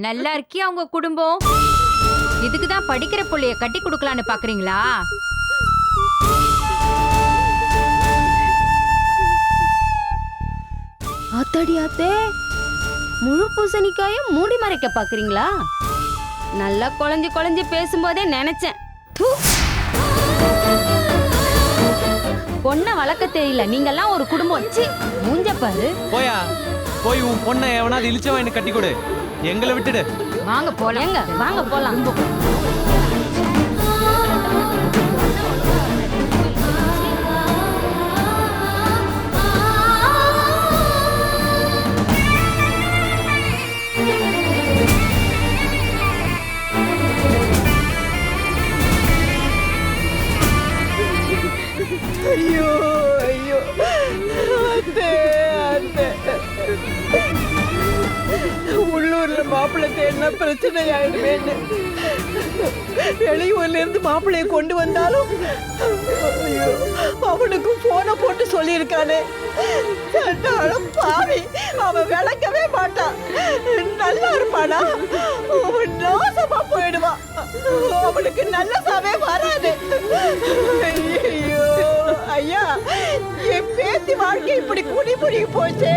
நல்லா இருக்கியா உங்க குடும்பம்? இதுக்குதான் படிக்கிற புள்ளைய கட்டி கொடுக்கலான்னு பாக்குறீங்களா? ஆத்தாடி ஆத்தே, முழு பூசணிக்காயும் மூடி மறைக்க பாக்குறீங்களா? நல்லா குழஞ்சு குழஞ்சு பேசும்போதே நினைச்சேன். தூ. பொண்ணை வளர்க்க தெரியல, நீங்கெல்லாம் ஒரு குடும்பம். சி, மூஞ்ச பாரு. போயா போய் உன் பொண்ணை எவனாவது இழிச்சவன் எனக்கு கட்டி கொடு, எங்களை விட்டுடு. வாங்க போலாம். ஏங்க வாங்க போலாம். ஐயோ ஐயோ, அத்தை அத்தை, உள்ளூர்ல மாப்பிள்ளை தேடினா பிரச்சனை ஆயிடுவேன்னு வெளியூர்ல இருந்து மாப்பிள்ளைய கொண்டு வந்தாலும் ஐயோ, அவனுக்கும் போனை போட்டு சொல்லியிருக்கானே. சண்டாளம் பாவி, அவன் விளக்கவே மாட்டான். நல்லா இருப்பானா? அவன் நாசமா போயிடுவான். அவனுக்கு நல்ல சாவே வராது. ஐயோ ஐயா, என் பேத்தி வாழ்க்கை இப்படி குடி புடிக்கு போச்சே.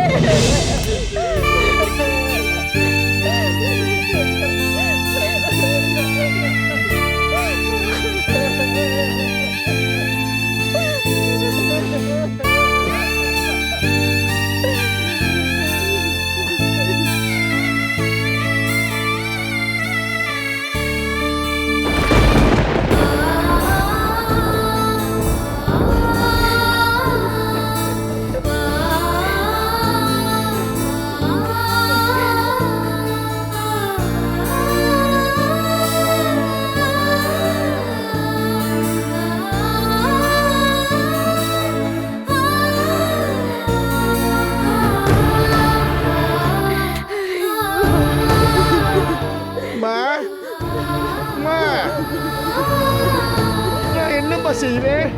என்னப்பா செய்வேன்?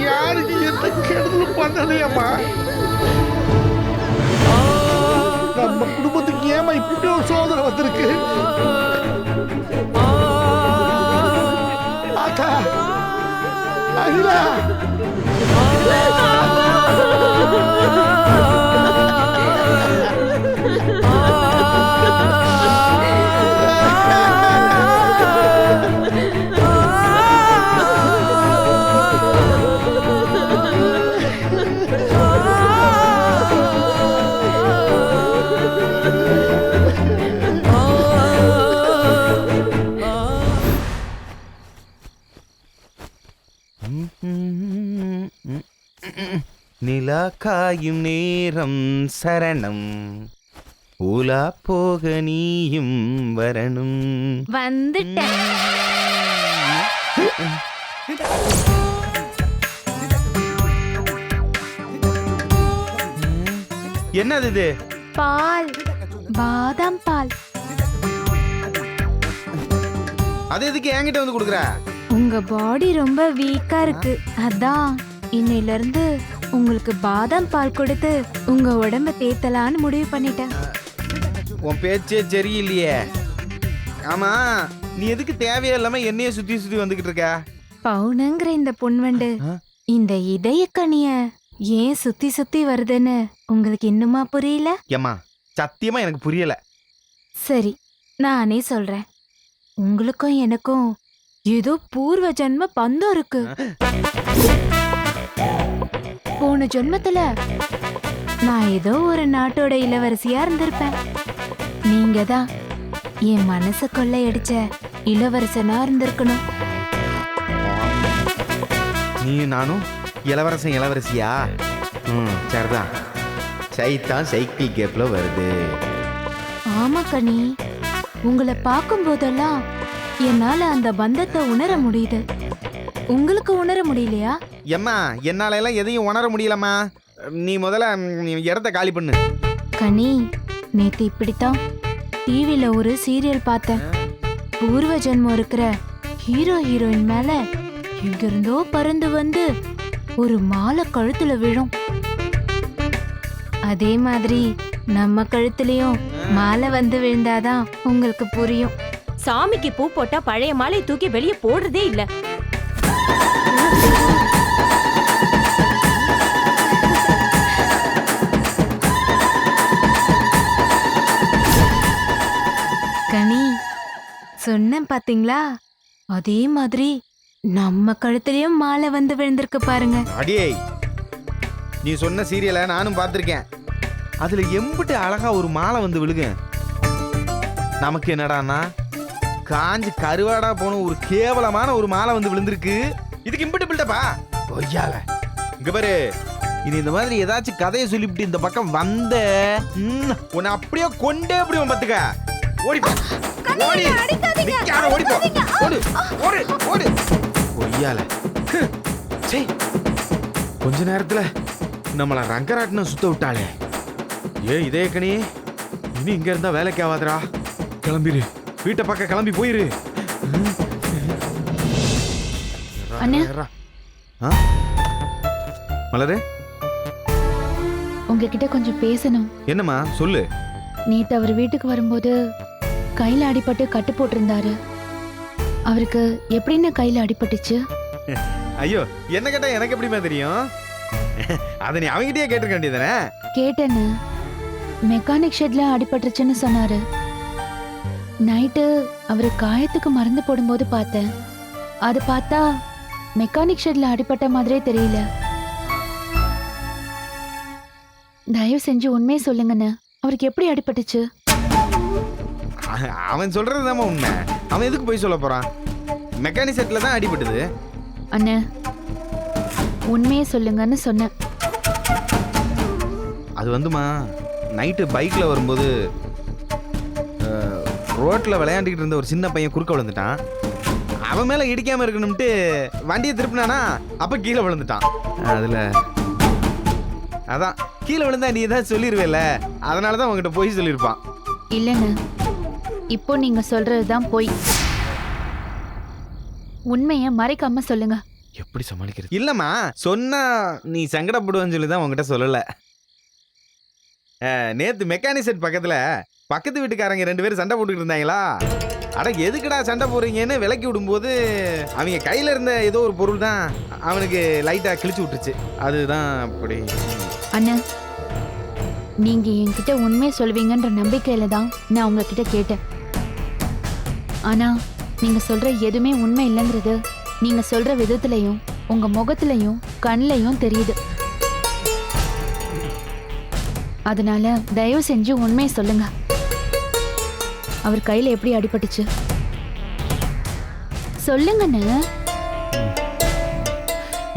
யாருக்கு எந்த கெடுதலும் பண்ணலையம்மா. நம்ம குடும்பத்துக்கு ஏமா இப்படி ஒரு சோதனை வந்திருக்கு? ஆத்தா, அகிலா, நிலா காயும் நேரம் சரணம், ஊலா போக நீயும் வரணும். வந்துட்டேன். என்னது இது? பால், பாதாம் பால். அது எதுக்கு என்கிட்ட வந்து கொடுக்குற? உங்க பாடி ரொம்ப வீக்கா இருக்கு, அதான் இன்னையில இருந்து உங்களுக்கு பாதாம் பால் கொடுத்து உங்க உடம்ப தேத்தலான்னு முடிவு பண்ணிட்டேன். உன் பேச்சே சரியில்லையே. ஆமா, நீ எதுக்கு தேவையே இல்லாம என்னைய சுத்தி சுத்தி வந்துகிட்டு இருக்க? பவுனுங்கிற இந்த பொன்வண்டு இந்த இதய கனிய ஏன் சுத்தி சுத்தி வருதுன்னு உங்களுக்கு இன்னுமா புரியல? ஏம்மா, சத்தியமா எனக்கு புரியல. சரி, நானே சொல்றேன். உங்களுக்கும் எனக்கும் ஏதோ பூர்வ ஜென்ம பந்தம் இருக்கு. போன ஜென்மத்துல நான் ஏதோ ஒரு நாட்டோட இளவரசியா இருந்திருப்பேன். நீங்க தான் என் மனச கொள்ளையடிச்ச இளவரசனா இருந்திருக்கணும். நீ நானும் இளவரசன் இளவரசியா? சரிதான். சைத்தான் சைக்கிள் கேப்ல வருது. ஆமா கனி, உங்களை பார்க்கும் போதெல்லாம் என்னால அந்த பந்தத்தை உணர முடியுது. உங்களுக்கு உணர முடியலையா? எம்மா, என்னால எல்லாம் எதையும் உணர முடியலம்மா. நீ முதல்ல இடத்த காலி பண்ணு. கனி, நேத்து இப்படித்தான் டிவில ஒரு சீரியல் பார்த்தேன். பூர்வ ஜென்மம் இருக்கிற ஹீரோ ஹீரோயின் மேல எங்கிருந்தோ பறந்து வந்து ஒரு மாலை கழுத்துல விழும். அதே மாதிரி நம்ம கழுத்துலயும் மாலை வந்து விழுந்தாதான் உங்களுக்கு புரியும். சாமிக்கு பூ போட்டா பழைய மாலையை தூக்கி வெளியே போடுறதே இல்ல. கனி, சொன்னேன் பாத்தீங்களா? அதே மாதிரி நம்ம கழுத்துலயும் மாலை வந்து விழுந்திருக்கு பாருங்க. அடியே, நீ சொன்ன சீரியலை நானும் பார்த்துருக்கேன். அதுல எம்பிட்டு அழகா ஒரு மாலை வந்து விழுகு. நமக்கு என்னடான்னா காஞ்சு கருவாடா போன ஒரு கேவலமான ஒரு மாலை வந்து விழுந்திருக்கு. இதுக்கு இம்பிட்டு பில்டப்பா கொய்யால. இங்க பாரு, இனி இந்த மாதிரி ஏதாச்சும் கதையை சொல்லிவிட்டு இந்த பக்கம் வந்த உன்னை அப்படியே கொண்டே அப்படியே பத்துக்க. ஓடிப்போ, ஓடி, நிக்காத, ஓடிப்போ, ஓடு, ஓடு, ஓடு. கொய்யால. சே, கொஞ்ச நேரத்துல நம்மள ரங்கராட்டினம் சுத்த விட்டாளே. இதே கனி, இனி இங்க இருந்தா வேலைக்கு ஆகாதரா. கிளம்பிரு, வீட்டை பக்கம் கிளம்பி போயிரு. மலரு, உங்ககிட்ட கொஞ்சம் பேசணும். என்னம்மா சொல்லு. நேத்து அவர் வீட்டுக்கு வரும்போது கையில அடிபட்டு கட்டு போட்டிருந்தாரு. அவருக்கு எப்படின்னு கையில அடிபட்டுச்சு? ஐயோ, என்ன கேட்டா எனக்கு எப்படிமா தெரியும்? அதை நீ அவங்கிட்டயே கேட்டிருக்க வேண்டியதானே? கேட்டேன்னு, மெக்கானிக் ஷெட்ல அடிபட்டுருச்சுன்னு சொன்னாரு. நைட்டு அவரு காயத்துக்கு மருந்து போடும்போது பார்த்தேன். அது பார்த்தா மெக்கானிக் ஷெட்ல அடிபட்ட மாதிரியே தெரியல. தயவு செஞ்சு உண்மையை சொல்லுங்கண்ணே, அவருக்கு எப்படி அடிபட்டுச்சு? அவன் சொல்றதுதாம்மா உண்மை. அவன் எதுக்கு போய் சொல்ல போறான்? மெக்கானிக் செட்ல தான் அடிபட்டது. அண்ணே, உண்மையை சொல்லுங்கன்னு சொன்னேன். அது வந்துமா, நைட்டு பைக்ல வரும்போது ரோட்ல விளையாண்டுக்கிட்டு இருந்த ஒரு சின்ன பையன் குறுக்க விழுந்துட்டான். அவன் மேல இடிக்காம இருக்கணும்ட்டு வண்டியை திருப்பினானா, அப்ப கீழே விழுந்துட்டான். அதுல அதான் கீழே விழுந்தா நீ ஏதாவது சொல்லிடுவேல, அதனாலதான் உங்ககிட்ட போய் சொல்லியிருப்பான். இல்லைண்ணே, இப்போ நீங்க சொல்றதுதான் போய். உண்மையை மறைக்காம சொல்லுங்க. எப்படி சமாளிக்கிறது? இல்லம்மா, சொன்னா நீ சங்கடப்படுவேன்னு சொல்லி தான் உங்ககிட்ட சொல்லல. நேத்து மெக்கானிக் செட் பக்கத்துல பக்கத்து வீட்டுக்காரங்க 2 பேரும் சண்டை போட்டுக்கிட்டு இருந்தாங்களா. அட எதுக்குடா சண்டை போடுறீங்கன்னு விலக்கி விடும்போது அவங்க கையில இருந்த ஏதோ ஒரு பொருள் தான் அவனுக்கு லைட்டா கிழிச்சு விட்டுருச்சு. அதுதான் அப்படி. அண்ணா, நீங்க என்கிட்ட உண்மையை சொல்வீங்கன்ற நம்பிக்கையில தான் நான் உங்ககிட்ட கேட்டேன். ஆனா நீங்க சொல்ற எதுவுமே உண்மை இல்லைங்கிறது நீங்க சொல்ற விதத்திலையும் உங்க முகத்திலையும் கண்ணிலையும் தெரியுது. அதனால தயவு செஞ்சு உண்மையை சொல்லுங்க. அவர் கையில எப்படி அடிபட்டுச்சு சொல்லுங்கண்ணே.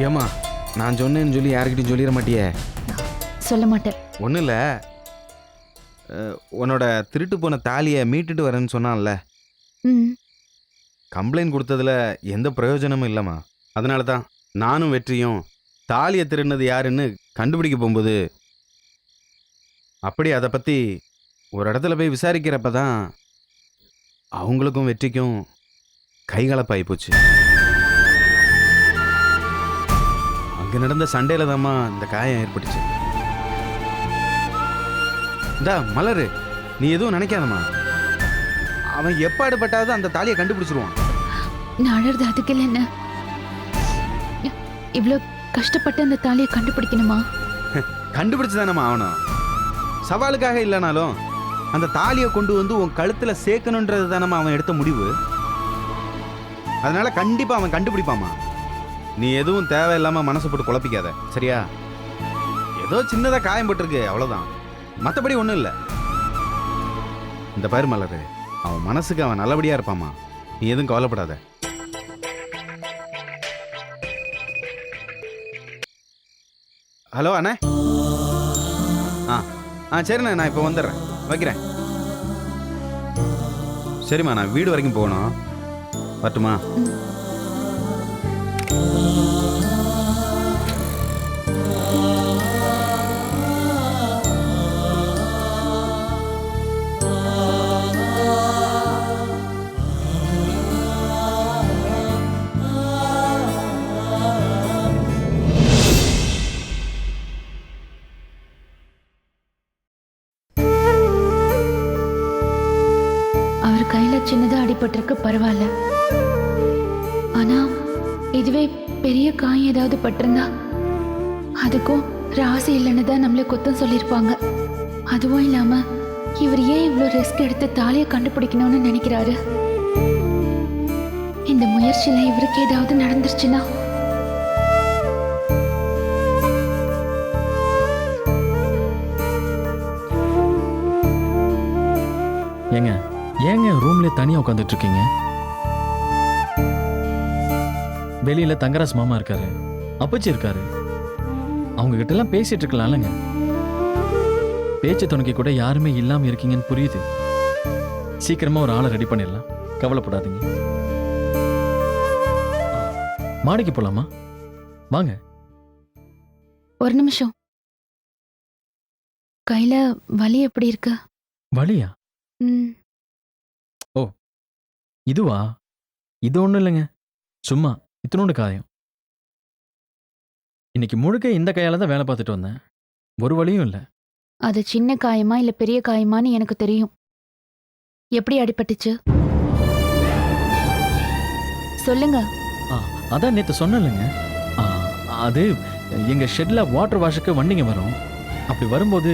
ஏமா, நான் சொன்னேன்னு சொல்லி யாருக்கிட்டையும் சொல்லிட மாட்டியே? சொல்ல மாட்டேன். ஒன்றும் இல்லை, உன்னோட திருட்டு போன தாலியை மீட்டுட்டு வரேன்னு சொன்னான்ல, கம்ப்ளைண்ட் கொடுத்ததுல எந்த பிரயோஜனமும் இல்லைம்மா. அதனால தான் நானும் வெற்றியும் தாலியை திருடினது யாருன்னு கண்டுபிடிக்க போகும்போது அப்படி அதை பற்றி ஒரு இடத்துல போய் விசாரிக்கிறப்ப தான் அவங்களுக்கும் வெற்றிக்கும் கைகலப்பாகி போச்சு. அங்கே நடந்த சண்டையில் தாம்மா இந்த காயம் ஏற்பட்டுச்சு. இந்தா மலரு, நீ எதுவும் நினைக்காதம்மா. அவன் எப்பாடுபட்டாவது அந்த தாலியை கண்டுபிடிச்சிருவான். நான் அழறது அதுக்கு இல்லை என்ன, இவ்வளோ கஷ்டப்பட்டு அந்த தாலியை கண்டுபிடிக்கணுமா? கண்டுபிடிச்சுதானம்மா ஆகணும். சவாலுக்காக இல்லைனாலும் அந்த தாலியை கொண்டு வந்து உன் கழுத்துல சேர்க்கணுன்றது தானம்மா அவன் எடுத்த முடிவு. அதனால கண்டிப்பா அவன் கண்டுபிடிப்பாமா. நீ எதுவும் தேவையில்லாம மனசு போட்டு குழப்பிக்காத, சரியா? ஏதோ சின்னதா காயம் போட்டிருக்கு, அவ்வளவுதான். மற்றபடி ஒன்றும் இல்லை. இந்த பாரு மலரு, அவன் மனசுக்கு அவன் நல்லபடியா இருப்பாமா. நீ எதுவும் கவலைப்படாத. ஹலோ அண்ணே. சரிண்ணே, நான் இப்போ வந்துடுறேன், வைக்கிறேன். சரிம்மா, நான் வீடு வரைக்கும் போகணும், வரட்டுமா? அவர் கையில சின்னதா அடிபட்டிருக்கு, பரவாயில்ல. ஆனா இதுவே பெரிய காயம் ஏதாவது பட்டிருந்தா அதுக்கும் ராசி இல்லைன்னு தான் நம்மள குத்தம் சொல்லியிருப்பாங்க. அதுவும் இல்லாம இவர் ஏன் இவ்வளோ ரிஸ்க் எடுத்து தாலியை கண்டுபிடிக்கணும்னு நினைக்கிறாரு? இந்த முயற்சியில இவருக்கு ஏதாவது நடந்துருச்சுன்னா ஏங்க ஏங்க ரூம்ல தனியா உட்காந்துட்டு இருக்கீங்க? வெளியில தங்கராஜ் மாமா இருக்காரு, அப்பச்சி இருக்காரு, அவங்க கிட்ட எல்லாம் பேசிட்டு இருக்கலாம்லங்க. பேச்சு துணைக்கு கூட யாருமே இல்லாம இருக்கீங்கன்னு புரியுது. சீக்கிரமா ஒரு ஆளை ரெடி பண்ணிடலாம், கவலைப்படாதீங்க. மாடிக்கு போலாமா? வாங்க. ஒரு நிமிஷம். கையில வலி எப்படி இருக்கு? வலியா? ம், இதுவா? இது ஒண்ணும் இல்லைங்க, சும்மா இத்தினோண்டு காயம். இன்னைக்கு முழுக்க இந்த கையால தான் வேலை பார்த்துட்டு வந்தேன், ஒரு வலியும் இல்லை. அது சின்ன காயமா இல்ல பெரிய காயமான்னு எனக்கு தெரியும். எப்படி அடிபட்டுச்சு சொல்லுங்க. அதான் நேற்று சொன்னேன்லங்க. அது எங்க ஷெட்ல வாட்டர் வாஷுக்கு வண்டிங்க வரும். அப்படி வரும்போது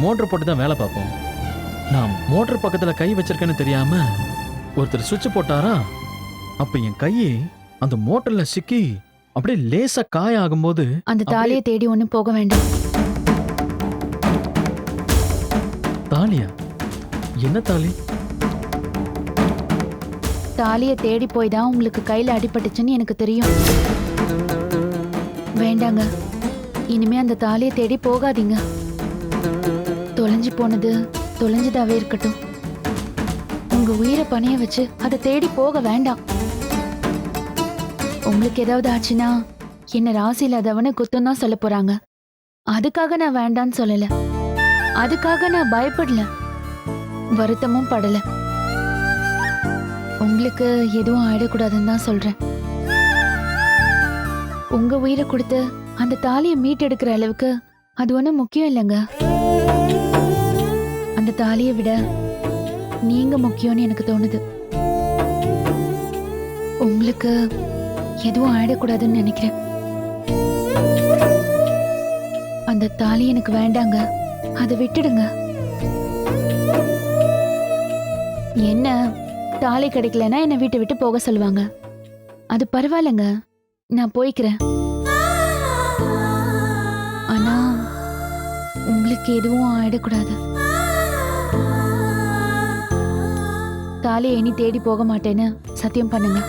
மோட்டர் போட்டு தான் வேலை பார்ப்போம். நான் மோட்டர் பக்கத்துல கை வச்சிருக்கேன்னு தெரியாம ஒருத்தர் சுவிட்ச் போட்டாரா, அப்ப என் கையை அந்த மோட்டர்ல சிக்கி அப்படியே லேசா காய ஆகும்போது அந்த தாலியை தேடி ஒன்னும் போக வேண்டாம். தாலியா? என்ன தாலி? தாலியை தேடி போய் தான் உங்களுக்கு கையில அடிபட்டுச்சுன்னு எனக்கு தெரியும். வேண்டாங்க, இனிமே அந்த தாலியை தேடி போகாதீங்க. தொலைஞ்சு போனது தொலைஞ்சதாவே இருக்கட்டும். உங்க உயிரை பணைய வச்சு அதை தேடி போக வேண்டாம். உங்களுக்கு ஏதாவது ஆச்சுன்னா என்ன ராசி இல்லாதவனு குத்தம் தான் சொல்ல போறாங்க. அதுக்காக நான் வேண்டான்னு சொல்லல, அதுக்காக நான் பயப்படல, வருத்தமும் படல. உங்களுக்கு எதுவும் ஆயிடக்கூடாதுன்னு தான் சொல்றேன். உங்க உயிரை கொடுத்து அந்த தாலியை மீட்டெடுக்கிற அளவுக்கு அது ஒன்றும் முக்கியம் இல்லைங்க. அந்த தாலியை விட நீங்க முக்கியம்னு எனக்கு தோணுது. உங்களுக்கு எதுவும் ஆயிடக்கூடாதுன்னு நினைக்கிறேன். அந்த தாலி எனக்கு வேண்டாங்க, அதை விட்டுடுங்க. என்ன தாலி கிடைக்கலன்னா என்னை வீட்டை விட்டு போக சொல்லுவாங்க. அது பரவாயில்லைங்க, நான் போய்க்கிறேன். ஆனா உங்களுக்கு எதுவும் ஆயிடக்கூடாது. தாலியை இனி தேடி போக மாட்டேன்னு சத்தியம் பண்ணுங்க.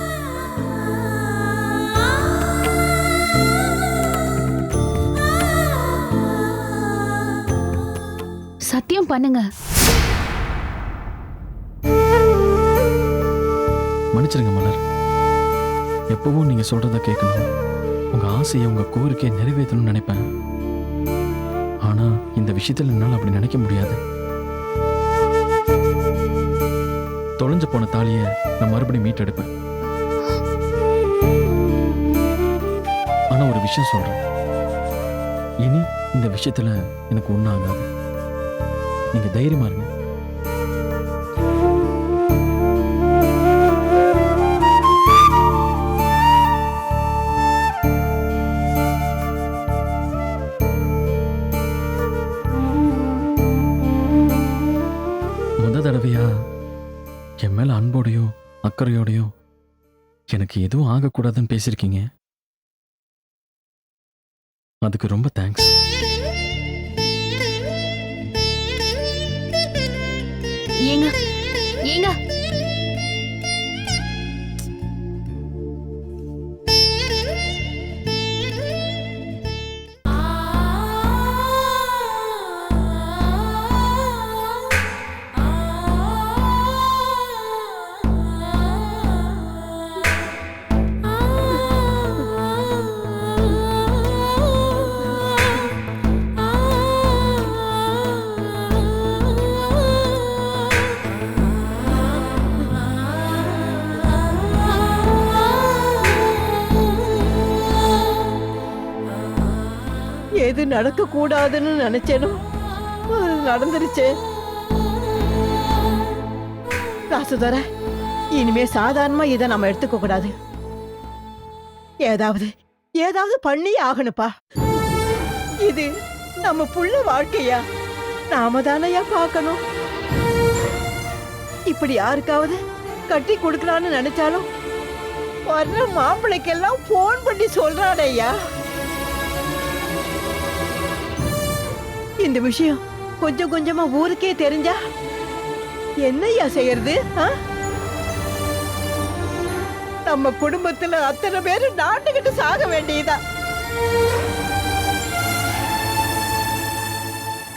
சத்தியம் பண்ணுங்க. மன்னிச்சிருங்க மலர், எப்பவும் நீங்க சொல்றத கேட்கணும், உங்க ஆசையை உங்க கோரிக்கையை நிறைவேற்றணும்னு நினைப்பேன். ஆனா இந்த விஷயத்துல என்னால அப்படி நினைக்க முடியாது. தொலைஞ்சு போன தாலியை நான் மறுபடியும் மீட்டெடுப்பேன். ஆனா ஒரு விஷயம் சொல்றேன், இனி இந்த விஷயத்துல எனக்கு ஒன்றும் ஆகாது. நீங்க தைரியமா இருங்க. தடவையா என் மேல அன்போடையோ அக்கறையோடையோ எனக்கு எதுவும் ஆகக்கூடாதுன்னு பேசியிருக்கீங்க. அதுக்கு ரொம்ப தேங்க்ஸ். ஏங்க ஏங்க எது நடக்க கூடாதுன்னு நினைச்சேனோ அது நடந்துருச்சு. ராசுதர, இனிமே சாதாரணமா இதை நம்ம எடுத்துக்க கூடாது. ஏதாவது பண்ணி ஆகணுப்பா. இது நம்ம புள்ள வாழ்க்கையா, நாம தானையா பார்க்கணும். இப்படி யாருக்காவது கட்டி கொடுக்கலான்னு நினைச்சாலும் வர்ற மாப்பிள்ளைக்கெல்லாம் போன் பண்ணி சொல்றாடையா. இந்த விஷயம் கொஞ்சம் கொஞ்சமா ஊருக்கே தெரிஞ்சா என்னையா செய்யறது? நம்ம குடும்பத்துல அத்தனை பேரு நாட்டுக்கிட்டு சாக வேண்டியதா.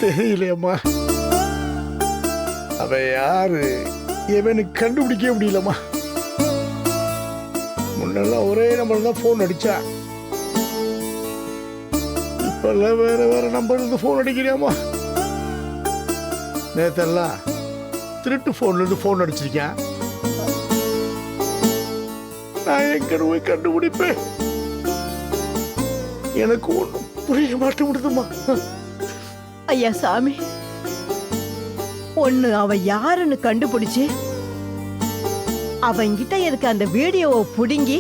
தெரியலையம்மா, அவ யாரு எவனுக்கு கண்டுபிடிக்க முடியலம்மா. முன்னெல்லாம் ஒரே நம்பர் தான் போன் அடிச்சா, இப்பெல்லாம் வேற வேற நம்பர் இருந்து போன் அடிக்கிறியாமா. நேத்தெல்லாம் திருட்டு போன்ல இருந்து போன் அடிச்சிருக்கேன். நான் எங்க போய் கண்டுபிடிப்பேன்? எனக்கு ஒண்ணும் புரிய மாட்ட முடியுதுமா. ஐயா சாமி, ஒண்ணு அவ யாருன்னு கண்டுபிடிச்சு அவன்கிட்ட இருக்க அந்த வீடியோவை புடுங்கி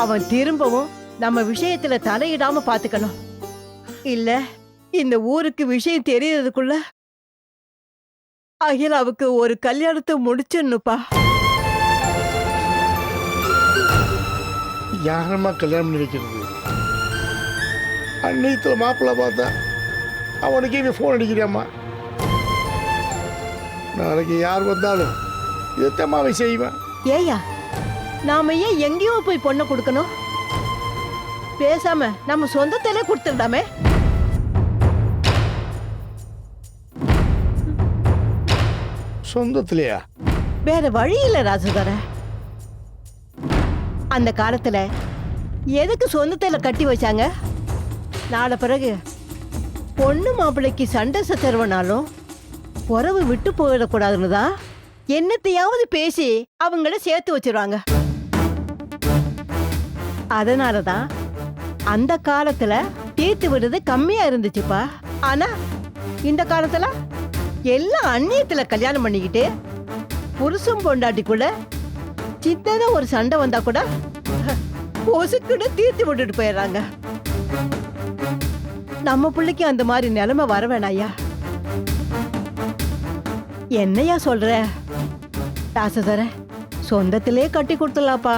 அவன் திரும்பவும் நம்ம விஷயத்துல தலையிடாம பாத்துக்கணும். இல்ல இந்த ஊருக்கு விஷயம் தெரியறதுக்குள்ள அகிலாவுக்கு ஒரு கல்யாணத்தை முடிச்சிடணுப்பா. யாரம்மா கல்யாணம் பண்ணி வைக்கிறது? அன்னைத்துல மாப்பிள்ள பார்த்தா அவனுக்கே நீ போன் அடிக்கிறியாம்மா. நாளைக்கு யார் வந்தாலும் இதைத்தம்மாவை செய்வேன். ஏயா, நாம ஏன் எங்கேயோ போய் பொண்ணை கொடுக்கணும்? பேசாம நம்ம சொந்தத்திலே கொடுத்துடலாமே. சொந்தத்திலையா? வேற வழி இல்ல ராசுதர. அந்த காலத்துல எதுக்கு சொந்தத்துல கட்டி வச்சாங்க? நாளை பிறகு பொண்ணு மாப்பிள்ளைக்கு சண்டை சச்சரவுனாலும் உறவு விட்டு போயிடக்கூடாதுன்னு தான் என்னத்தையாவது பேசி அவங்கள சேர்த்து வச்சிருவாங்க. அதனாலதான் அந்த காலத்துல தீர்த்து விடுறது கம்மியா இருந்துச்சுப்பா. ஆனா இந்த காலத்துல எல்லாம் அந்நியத்துல கல்யாணம் பண்ணிக்கிட்டு புருஷன் பொண்டாட்டிக்குள்ள சின்னதா ஒரு சண்டை வந்தா கூட பொசுக்குன்னு தீர்த்து விட்டுட்டு போயிடுறாங்க. நம்ம பிள்ளைக்கு அந்த மாதிரி நிலைமை வர வேணாயா. என்னையா சொல்ற ராசதர? சொந்தத்திலே கட்டி கொடுத்துடலாப்பா.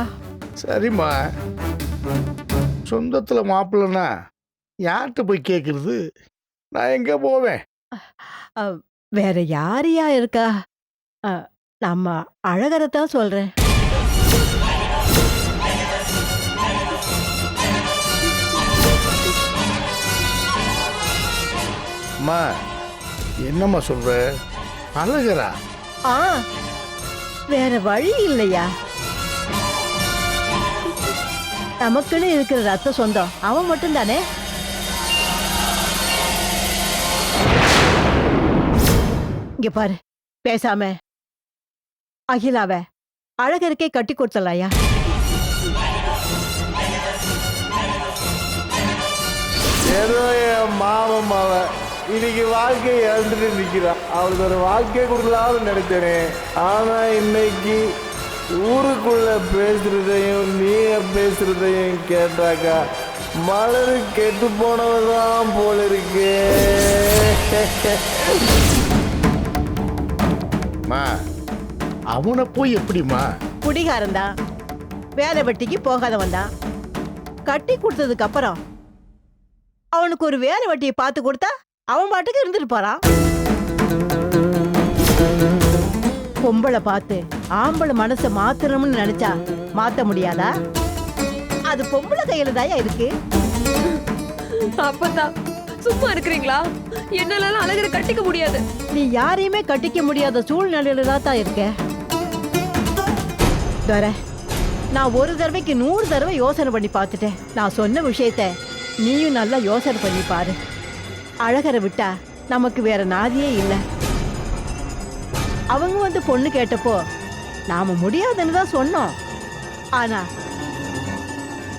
சரிம்மா, சொந்தத்துல மாப்பிள்ளனா யார்கிட்ட போய் கேட்கறது? நான் எங்க போவேன்? வேற யாரையா இருக்கா? நம்ம அழகரத்தான் சொல்றேன். அம்மா, என்னம்மா சொல்ற? அழகரா? வேற வழி இல்லையா. நமக்குன்னு இருக்கிற ரத்த சொந்தம் அவன் மட்டும் தானே. இங்க பாரு, பேசாம அகிலாவ அழகருக்கே கட்டி கொடுத்தலாயா. ஏதோ என் மாமன் இன்னைக்கு வாழ்க்கையை இழந்துட்டு நிற்கிறான். அவளுக்கு ஒரு வாழ்க்கையை கொடுக்கலாம்னு நினைத்தேனே. ஆனா இன்னைக்கு ஊருக்குள்ள பேசுறதையும் நீ பேசுறதையும் கேட்டாக்கா மலரு கெட்டு போனவதான் போல இருக்கு. அவனை போய் எப்படிமா? குடிகாரன் தான், வேலை வெட்டிக்கு போகாதவன் தான். கட்டி கொடுத்ததுக்கு அப்புறம் அவனுக்கு ஒரு வேலை வெட்டியை பார்த்து கொடுத்தா அவன் பாட்டுக்கு இருந்துட்டு போறான். பொம்பளை பார்த்து ஆம்பளை மனசை மாத்தணும்னு நினைச்சா மாத்த முடியாதா? அது பொம்பளை கையில தாயா இருக்கு. அப்பதான் சும்மா இருக்கிறீங்களா? என்னால அழகரை கட்டிக்க முடியாது. நீ யாரையுமே கட்டிக்க முடியாத சூழ்நிலையில தான் இருக்க. நான் ஒரு தடவைக்கு 100 தடவை யோசனை பண்ணி பார்த்துட்டேன். நான் சொன்ன விஷயத்த நீயும் நல்லா யோசனை பண்ணி பாரு. அழகரை விட்டா நமக்கு வேற நாதியே இல்லை. அவங்க வந்து பொண்ணு கேட்டப்போ நாம முடியாதுன்னு தான் சொன்னோம். ஆனா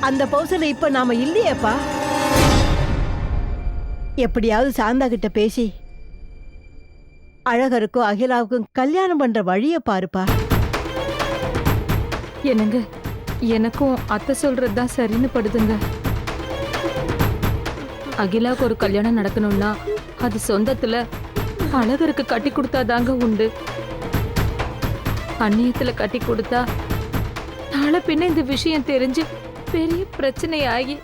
அந்த பௌசல இப்ப நாம இல்லையேப்பா. எப்படியாவது சாந்தா கிட்ட பேசி அழகருக்கும் அகிலாவுக்கும் கல்யாணம் பண்ற வழிய பாருப்பா. என்னங்க எனக்கும் அத்தை சொல்றது தான் சரின்னு படுதுங்க. அகிலாவுக்கு ஒரு கல்யாணம் நடக்கணும்னா அது சொந்தத்துல அழகருக்கு கட்டி கொடுத்தாதாங்க உண்டு. அந்நியத்துல கட்டி கொடுத்தா நாளை பின்ன இந்த விஷயம் தெரிஞ்சு பெரிய பிரச்சனையாகி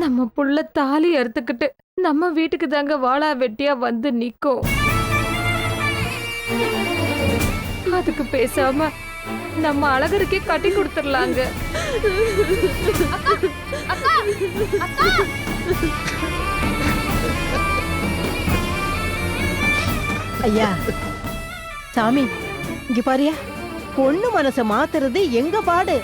நம்ம புள்ள தாலி அறுத்துக்கிட்டு நம்ம வீட்டுக்கு தாங்க வாளா வெட்டியா வந்து நிக்கும். அதுக்கு பேசாம நம்ம அழகருக்கே கட்டி கொடுத்துடலாங்க. ஐயா சாமி, இங்க பாரியா, பொண்ணு மனச மாத்துறது எங்க பாடு.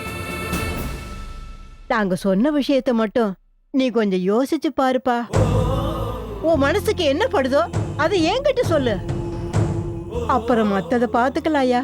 நாங்க சொன்ன விஷயத்த மட்டும் நீ கொஞ்சம் யோசிச்சு பாருப்பா. உன் மனசுக்கு என்ன படுதோ அதை என்கிட்ட சொல்லு. அப்புறம் மத்தத பாத்துக்கலாம் ஐயா.